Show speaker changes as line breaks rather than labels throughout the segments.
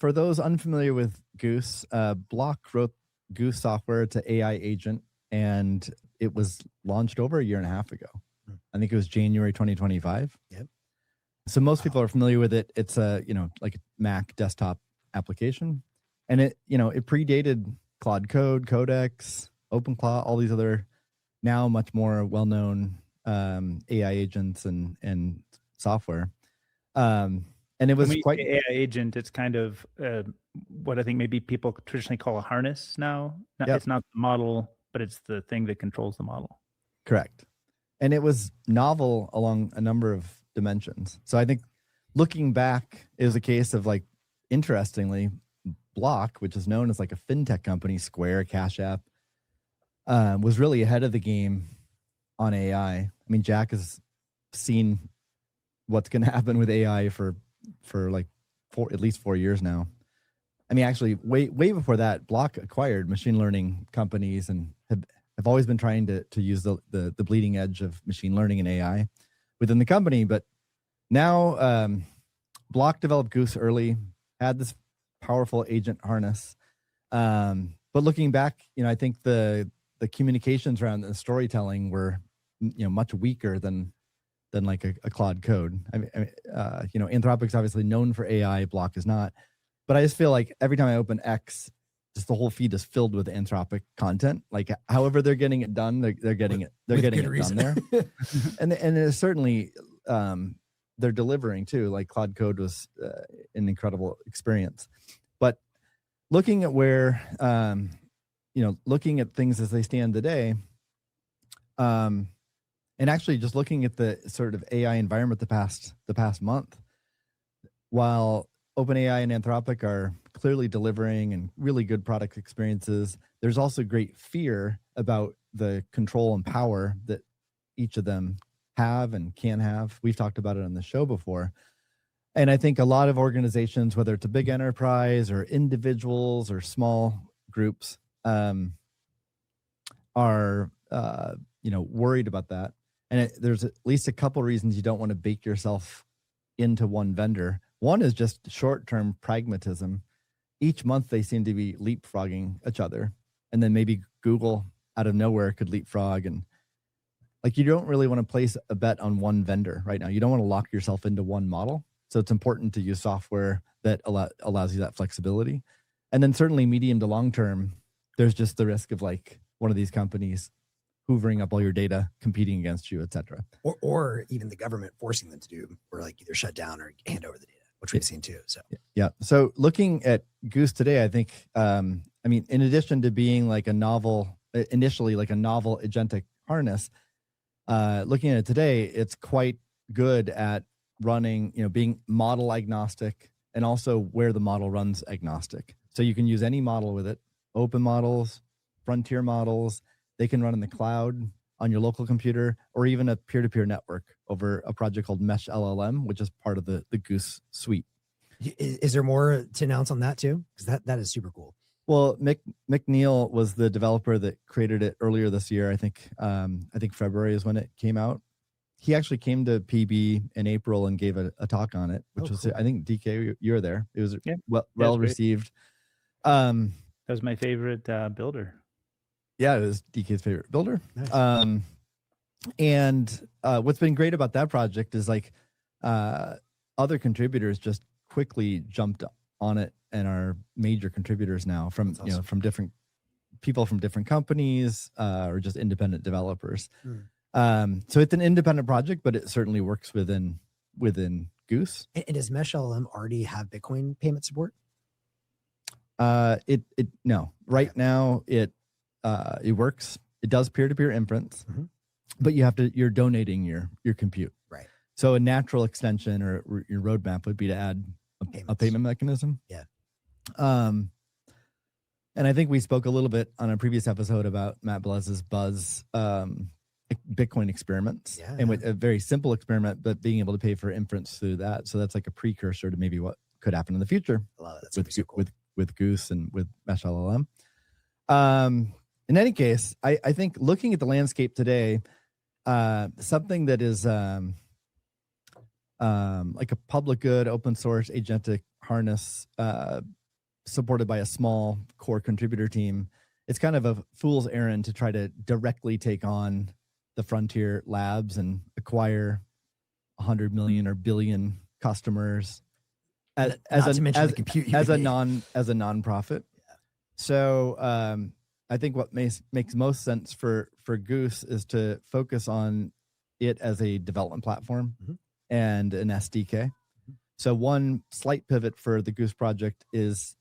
for those unfamiliar with Goose, Block wrote Goose software to AI agent, and it was launched over a year and a half ago. I think it was January 2025.
Yep.
So most people are familiar with it. It's a, like a Mac desktop application, and it predated Claude Code, Codex, OpenClaw, all these other now much more well-known AI agents and software. And it was
when
quite
AI agent. It's kind of what I think maybe people traditionally call a harness now.
Yep.
It's not the model, but it's the thing that controls the model.
correct. And it was novel along a number of dimensions. So I think looking back is a case of, like, interestingly, Block, which is known as like a fintech company, Square, Cash App, was really ahead of the game on AI. I mean, Jack has seen what's going to happen with AI for like at least 4 years now. I mean, actually, way before that, Block acquired machine learning companies and have always been trying to use the bleeding edge of machine learning and AI within the company. But now Block developed Goose early, had this powerful agent harness. But looking back, I think the communications around the storytelling were, much weaker than like a Claude Code. I mean, Anthropic's obviously known for AI, Block is not. But I just feel like every time I open X, just the whole feed is filled with Anthropic content. Like, however they're getting it done, they're getting it done there. and it's certainly they're delivering too. Like Claude Code was an incredible experience. But looking at where, looking at things as they stand today, and actually just looking at the sort of AI environment the past month, while OpenAI and Anthropic are clearly delivering and really good product experiences, there's also great fear about the control and power that each of them have and can have. We've talked about it on the show before. And I think a lot of organizations, whether it's a big enterprise or individuals or small groups, are worried about that. And there's at least a couple reasons you don't want to bake yourself into one vendor. One is just short-term pragmatism. Each month they seem to be leapfrogging each other, and then maybe Google out of nowhere could leapfrog. And like, you don't really want to place a bet on one vendor right now. You don't want to lock yourself into one model. So it's important to use software that allows you that flexibility. And then certainly medium to long term, there's just the risk of like one of these companies hoovering up all your data, competing against you, et cetera.
Or even the government forcing them to do, or like either shut down or hand over the data, which we've seen too. So
yeah. So looking at Goose today, I think, in addition to being like initially like a novel agentic harness, looking at it today, it's quite good at running, being model agnostic and also where the model runs agnostic. So you can use any model with it, open models, frontier models. They can run in the cloud on your local computer or even a peer-to-peer network over a project called Mesh LLM, which is part of the Goose suite.
Is there more to announce on that too? Because that is super cool.
Well, Mick Neal was the developer that created it earlier this year. I think February is when it came out. He actually came to PB in April and gave a talk on it, which was cool. I think DK, you were there. It was well received.
That was my favorite builder.
Yeah, it was DK's favorite builder.
Nice.
And what's been great about that project is like other contributors just quickly jumped on it and are major contributors now from
awesome.
From different people from different companies or just independent developers. So it's an independent project, but it certainly works within Goose.
And does Mesh LLM already have Bitcoin payment support?
No. Right now it works. It does peer-to-peer inference, but you're donating your compute.
Right.
So a natural extension or your roadmap would be to add a payment mechanism.
Yeah.
And I think we spoke a little bit on a previous episode about Matt Blez's Buzz Bitcoin experiments, and with a very simple experiment, but being able to pay for inference through that. So that's like a precursor to maybe what could happen in the future with Goose and with Mesh LLM. In any case, I think looking at the landscape today, something that is like a public good, open source, agentic harness supported by a small core contributor team, it's kind of a fool's errand to try to directly take on the frontier labs and acquire 100 million or billion customers as a nonprofit. So I think what makes most sense for Goose is to focus on it as a development platform and an SDK. So one slight pivot for the Goose project is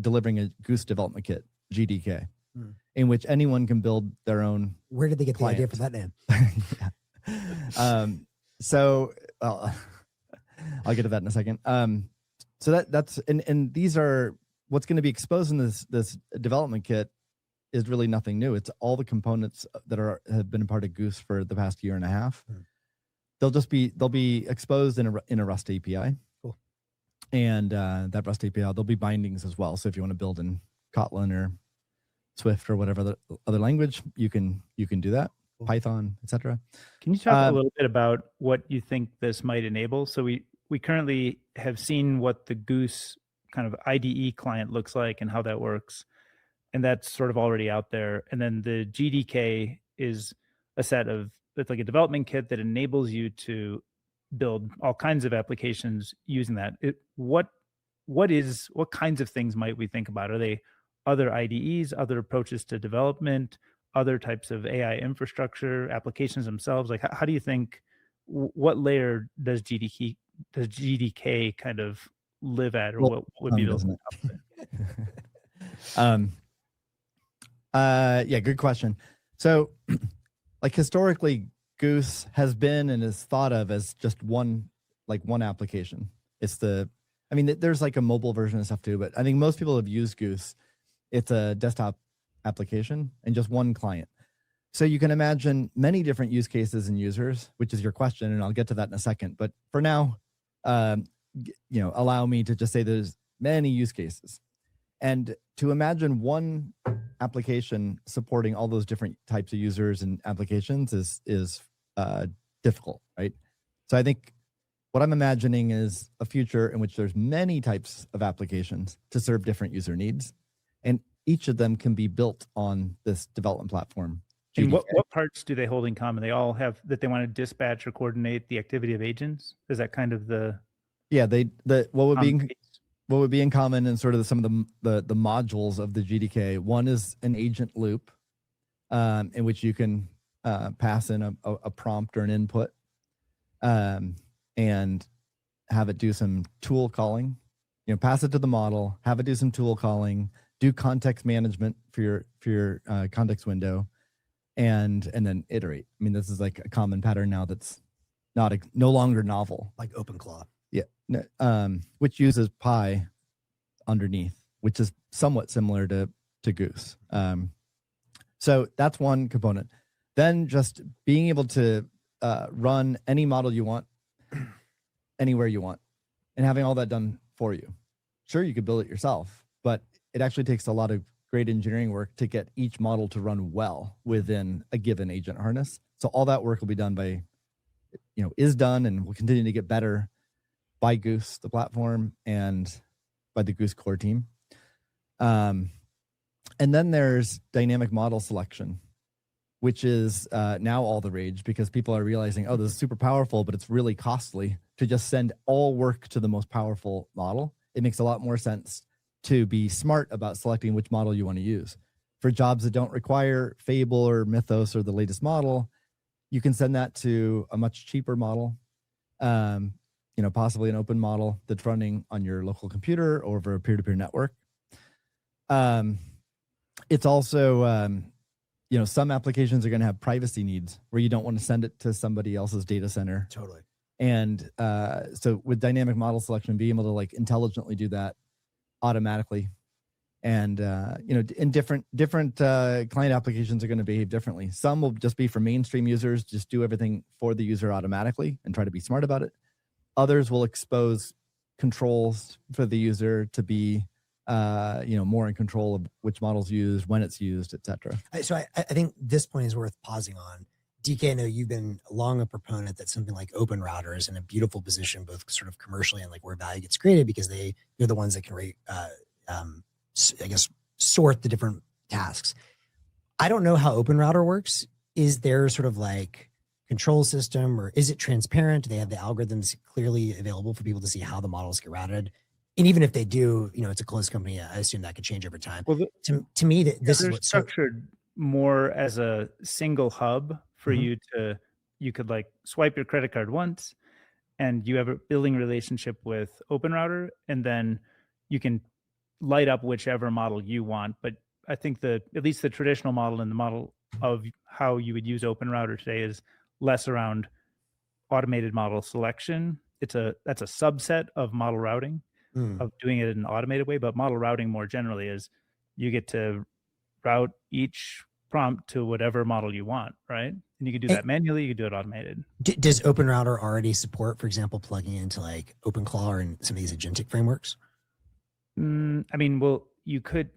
delivering a Goose development kit, GDK, in which anyone can build their own.
Where did they get
client.
the idea for that name?
So I'll get to that in a second. So that's and these are what's going to be exposed in this development kit is really nothing new. It's all the components that have been a part of Goose for the past year and a half. They'll be exposed in a Rust API.
Cool.
And that Rust API, there'll be bindings as well. So if you want to build in Kotlin or Swift or whatever other language, you can do that. Cool. Python, etc.
Can you talk a little bit about what you think this might enable? So we currently have seen what the Goose kind of IDE client looks like and how that works. And that's sort of already out there. And then the GDK is it's like a development kit that enables you to build all kinds of applications using that. What kinds of things might we think about? Are they other IDEs, other approaches to development, other types of AI infrastructure, applications themselves? Like, how do you think, what layer does GDK kind of live at, or what would be the
yeah, good question. So like historically, Goose has been and is thought of as just one application. There's like a mobile version of stuff too, but I think most people have used Goose. It's a desktop application and just one client. So you can imagine many different use cases and users, which is your question, and I'll get to that in a second. But for now, allow me to just say there's many use cases. And to imagine one application supporting all those different types of users and applications is difficult, right? So I think what I'm imagining is a future in which there's many types of applications to serve different user needs, and each of them can be built on this development platform. GDK.
And what parts do they hold in common? They all have that they want to dispatch or coordinate the activity of agents. Is that kind of the
what would be in common in sort of some of the modules of the GDK? One is an agent loop, in which you can pass in a prompt or an input, and have it do some tool calling. Pass it to the model, have it do some tool calling, do context management for your context window, and then iterate. I mean, this is like a common pattern now that's no longer novel.
Like OpenClaw.
Yeah, which uses Pi underneath, which is somewhat similar to Goose. So that's one component. Then just being able to run any model you want, anywhere you want, and having all that done for you. Sure, you could build it yourself, but it actually takes a lot of great engineering work to get each model to run well within a given agent harness. So all that work will be done by, is done and will continue to get better by Goose, the platform, and by the Goose core team. And then there's dynamic model selection, which is now all the rage because people are realizing, oh, this is super powerful, but it's really costly to just send all work to the most powerful model. It makes a lot more sense to be smart about selecting which model you want to use. For jobs that don't require Fable or Mythos or the latest model, you can send that to a much cheaper model, possibly an open model that's running on your local computer or over a peer-to-peer network. It's also, some applications are going to have privacy needs where you don't want to send it to somebody else's data center.
Totally.
And so with dynamic model selection, being able to like intelligently do that automatically, and in different client applications are going to behave differently. Some will just be for mainstream users, just do everything for the user automatically and try to be smart about it. Others will expose controls for the user to be more in control of which model's used, when it's used, etc.
So I think this point is worth pausing on. DK, I know you've been long a proponent that something like Open Router is in a beautiful position, both sort of commercially and like where value gets created, because they're the ones that can I guess sort the different tasks. I don't know how Open Router works. Is there sort of like control system, or is it transparent? Do they have the algorithms clearly available for people to see how the models get routed? And even if they do, it's a closed company. I assume that could change over time.
Well,
to me, this is what's
structured more as a single hub for
Mhm.
you to, you could like swipe your credit card once and you have a billing relationship with Open Router, and then you can light up whichever model you want. But I think at least the traditional model and the model of how you would use Open Router today is less around automated model selection. That's a subset of model routing,
Mm.
of doing it in an automated way. But model routing more generally is you get to route each prompt to whatever model you want, right? And you can do that manually, you can do it automated.
Does Open Router already support, for example, plugging into like OpenClaw or in some of these agentic frameworks?
I mean, well, you could,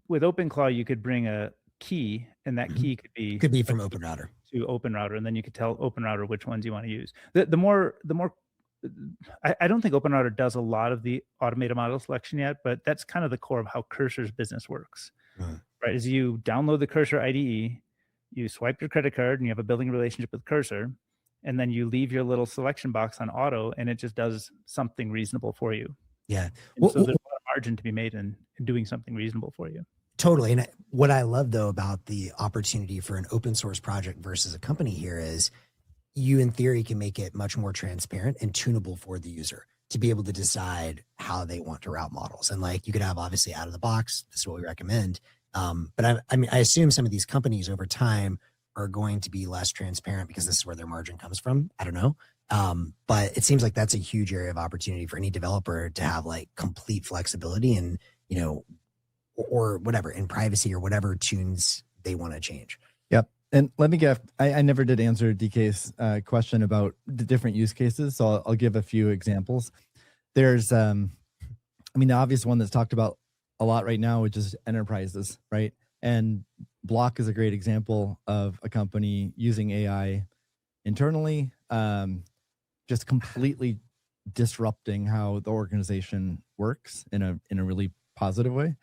with OpenClaw, you could bring a key, and that key could be
from Open Router
to Open Router, and then you could tell Open Router which ones you want to use. The more I don't think Open Router does a lot of the automated model selection yet, but that's kind of the core of how Cursor's business works, right? Is you download the Cursor IDE, you swipe your credit card, and you have a billing relationship with Cursor, and then you leave your little selection box on auto, and it just does something reasonable for you.
Yeah.
So there's a lot of margin to be made in doing something reasonable for you.
Totally. And what I love, though, about the opportunity for an open source project versus a company here is you, in theory, can make it much more transparent and tunable for the user to be able to decide how they want to route models. And like you could have obviously out of the box, this is what we recommend. But I mean, I assume some of these companies over time are going to be less transparent because this is where their margin comes from. I don't know. But it seems like that's a huge area of opportunity for any developer to have like complete flexibility and, or whatever, in privacy or whatever tunes they want to change.
Yep. And let me get, I never did answer DK's question about the different use cases. So I'll give a few examples. There's, the obvious one that's talked about a lot right now, which is enterprises, right? And Block is a great example of a company using AI internally, just completely disrupting how the organization works in a really positive way,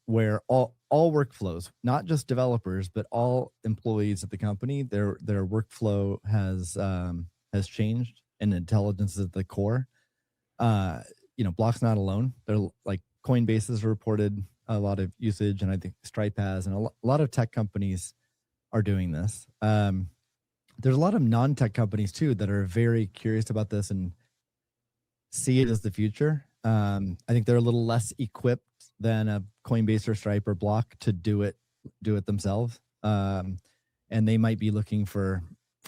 where all workflows, not just developers, but all employees at the company, their workflow has changed, and intelligence is at the core. Block's not alone. They're like Coinbase has reported a lot of usage, and I think Stripe has, and a lot of tech companies are doing this. There's a lot of non-tech companies too that are very curious about this and see it as the future. I think they're a little less equipped than a Coinbase or Stripe or Block to do it themselves, and they might be looking for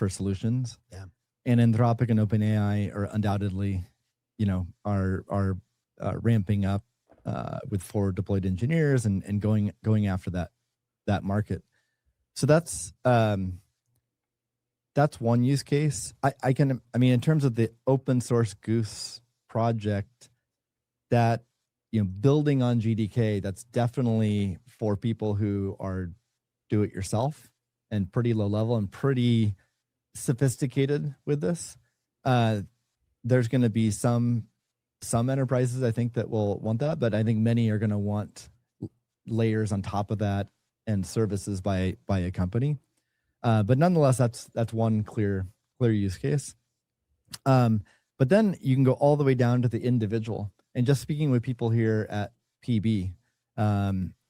solutions.
Yeah. And
Anthropic and OpenAI are undoubtedly, are ramping up with forward deployed engineers and going after that market. So that's one use case. In terms of the open source Goose project, that building on GDK, that's definitely for people who are do it yourself and pretty low level and pretty sophisticated with this. There's going to be some enterprises, I think, that will want that, but I think many are going to want layers on top of that and services by a company. But nonetheless, that's one clear use case. But then you can go all the way down to the individual. And just speaking with people here at PB,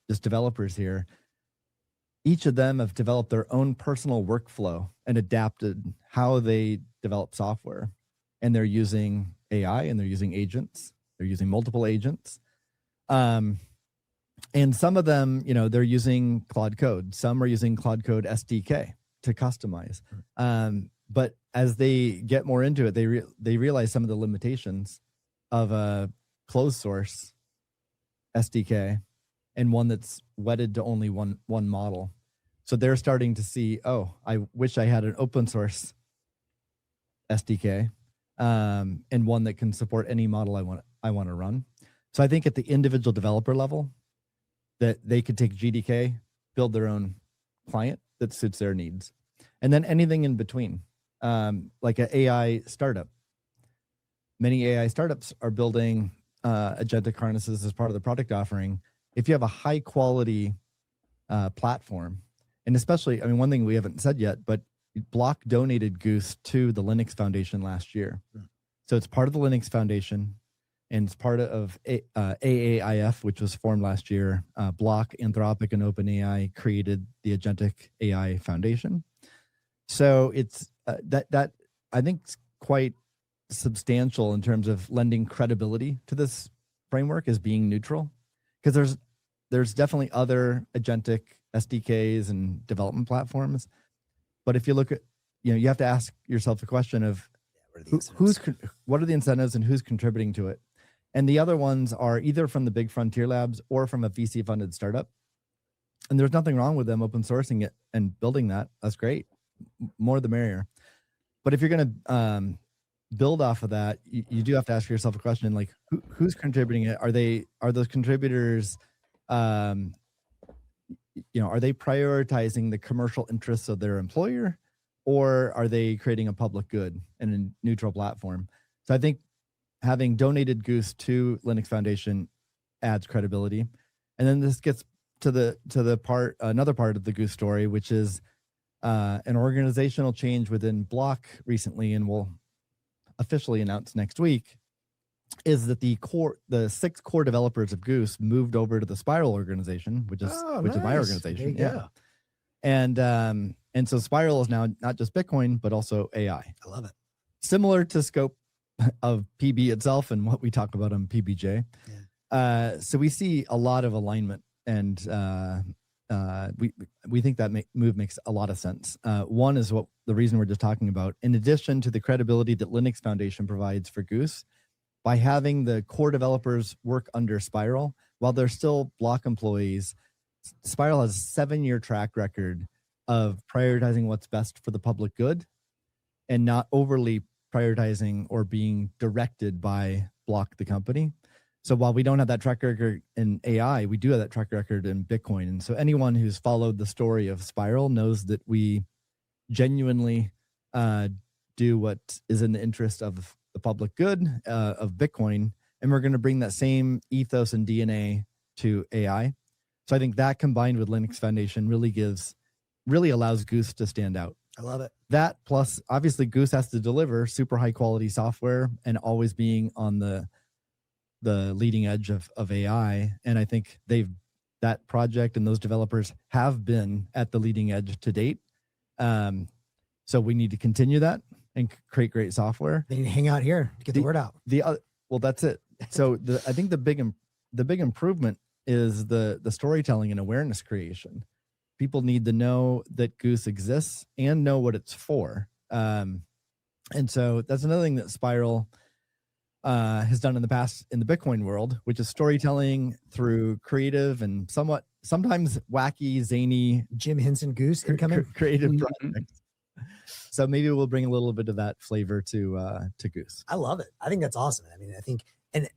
just developers here, each of them have developed their own personal workflow and adapted how they develop software. And they're using AI and they're using agents. They're using multiple agents. And some of them, they're using Claude Code. Some are using Claude Code SDK to customize. But as they get more into it, they realize some of the limitations of a closed source SDK and one that's wedded to only one model. So they're starting to see, oh, I wish I had an open source SDK and one that can support any model I want to run. So I think at the individual developer level, that they could take GDK, build their own client that suits their needs. and then anything in between, like an AI startup. Many AI startups are building agentic harnesses as part of the product offering. If you have a high quality platform, and especially, I mean, one thing we haven't said yet, but Block donated Goose to the Linux Foundation last year. So it's part of the Linux Foundation, and it's part of AAIF, which was formed last year. Block, Anthropic, and OpenAI created the Agentic AI Foundation. So it's that I think it's quite substantial in terms of lending credibility to this framework as being neutral, because there's definitely other agentic SDKs and development platforms. But if you look at, you have to ask yourself the question of what are the incentives and who's contributing to it? And the other ones are either from the big frontier labs or from a VC funded startup. And there's nothing wrong with them open sourcing it and building that. That's great. More the merrier. But if you're going to build off of that, you do have to ask yourself a question like, who's contributing it? Are those contributors, are they prioritizing the commercial interests of their employer, or are they creating a public good and a neutral platform? So I think having donated Goose to Linux Foundation adds credibility. And then this gets to another part of the Goose story, which is an organizational change within Block recently, and we'll officially announce next week, is that the 6 core developers of Goose moved over to the Spiral organization, which is my organization. Yeah. And so Spiral is now not just Bitcoin, but also AI.
I love it. Similar
to scope of PB itself and what we talk about on PBJ. Yeah. So we see a lot of alignment, and we think that move makes a lot of sense. One is the reason we're just talking about. In addition to the credibility that Linux Foundation provides for Goose, by having the core developers work under Spiral, while they're still Block employees, Spiral has a 7-year track record of prioritizing what's best for the public good and not overly prioritizing or being directed by Block, the company. So while we don't have that track record in AI, we do have that track record in Bitcoin. And so anyone who's followed the story of Spiral knows that we genuinely do what is in the interest of the public good of Bitcoin. And we're going to bring that same ethos and DNA to AI. So I think that combined with Linux Foundation really allows Goose to stand out.
I love it.
That plus obviously Goose has to deliver super high quality software and always being on the leading edge of AI. And I think that project and those developers have been at the leading edge to date. So we need to continue that and create great software.
They need to hang out here to get the word out.
Well, that's it. So I think the big improvement is the storytelling and awareness creation. People need to know that Goose exists and know what it's for. And so that's another thing that Spiral has done in the past in the Bitcoin world, which is storytelling through creative and sometimes wacky, zany
Jim Henson Goose incoming
creative projects. So maybe we'll bring a little bit of that flavor to Goose.
I love it. I think that's awesome. I mean, I think, and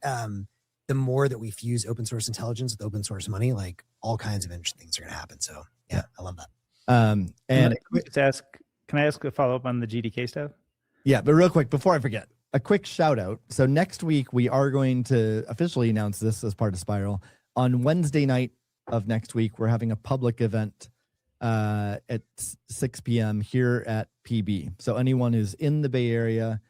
the more that we fuse open source intelligence with open source money, like all kinds of interesting things are going to happen. So yeah, I love that.
And
can I ask a follow up on the GDK stuff?
Yeah, but real quick before I forget, a quick shout out. So next week we are going to officially announce this as part of Spiral. On Wednesday night of next week, we're having a public event at 6 p.m. here at PB. So anyone who's in the Bay Area,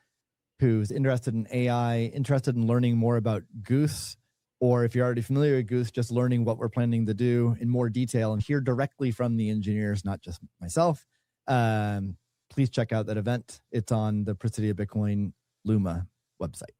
who's interested in AI, interested in learning more about Goose, or if you're already familiar with Goose, just learning what we're planning to do in more detail and hear directly from the engineers, not just myself, please check out that event. It's on the Presidio Bitcoin Luma website.